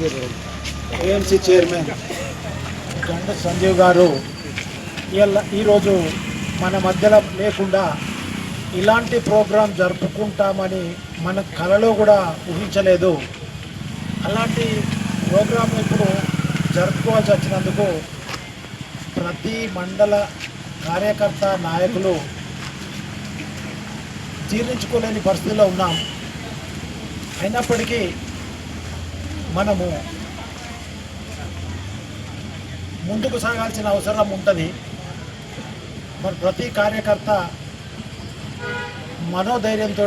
AMC chairman గండ సంజీవ్ గారు ఈరోజు మన మధ్యలో లేకుండా ఇలాంటి ప్రోగ్రాం జరుపుకుంటామని మన కలలో కూడా ఊహించలేదు. అలాంటి ప్రోగ్రాం ఇప్పుడు జరుపుకోవాల్సి వచ్చినందుకు ప్రతి మండల కార్యకర్త నాయకులు జీర్ణించుకోలేని పరిస్థితిలో ఉన్నాం. అయినప్పటికీ మనము ముందుకు సాగాల్సిన అవసరం ఉంటుంది. మరి ప్రతి కార్యకర్త మనోధైర్యంతో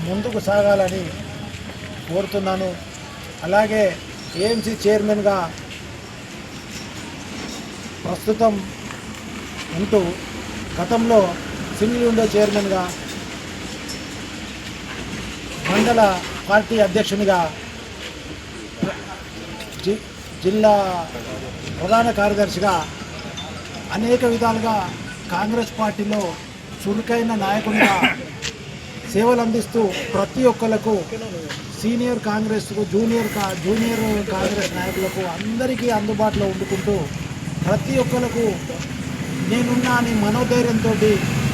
ముందుకు సాగాలని కోరుతున్నాను. అలాగే ఏఎంసీ చైర్మన్గా ప్రస్తుతం ఉంటూ గతంలో సింగిల్ విండో చైర్మన్గా, మండల పార్టీ అధ్యక్షునిగా, జిల్లా ప్రధాన కార్యదర్శిగా అనేక విధాలుగా కాంగ్రెస్ పార్టీలో చురుకైన నాయకునిగా సేవలు అందిస్తూ ప్రతి ఒక్కరికి సీనియర్ కాంగ్రెస్కు జూనియర్ కాంగ్రెస్ నాయకులకు అందరికీ అందుబాటులో ఉండుకుంటూ ప్రతి ఒక్కరికి నేనున్నా అని మనోధైర్యంతో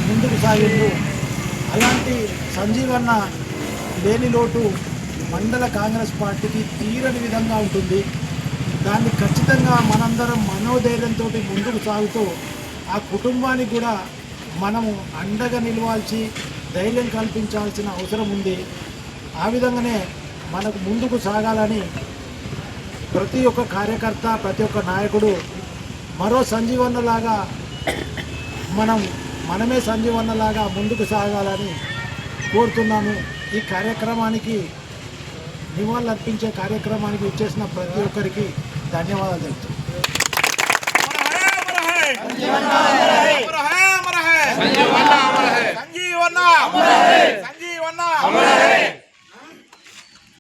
ముందుకు సాగిండు. అలాంటి సంజీవన్న లేని లోటు మండల కాంగ్రెస్ పార్టీకి తీరని విధంగా ఉంటుంది. దాన్ని ఖచ్చితంగా మనందరం మనోధైర్యంతో ముందుకు సాగుతూ ఆ కుటుంబానికి కూడా మనము అండగా నిలవాల్సి ధైర్యం కల్పించాల్సిన అవసరం ఉంది. ఆ విధంగానే మనకు ముందుకు సాగాలని ప్రతి ఒక్క కార్యకర్త, ప్రతి ఒక్క నాయకుడు మరో సంజీవన్నలాగా మనమే సంజీవన్నలాగా ముందుకు సాగాలని కోరుతున్నాను. ఈ కార్యక్రమానికి నివాళులర్పించే కార్యక్రమానికి ఇచ్చేసిన ప్రతి ఒక్కరికి ధన్యవాదాలు తెలుపుతున్నాను.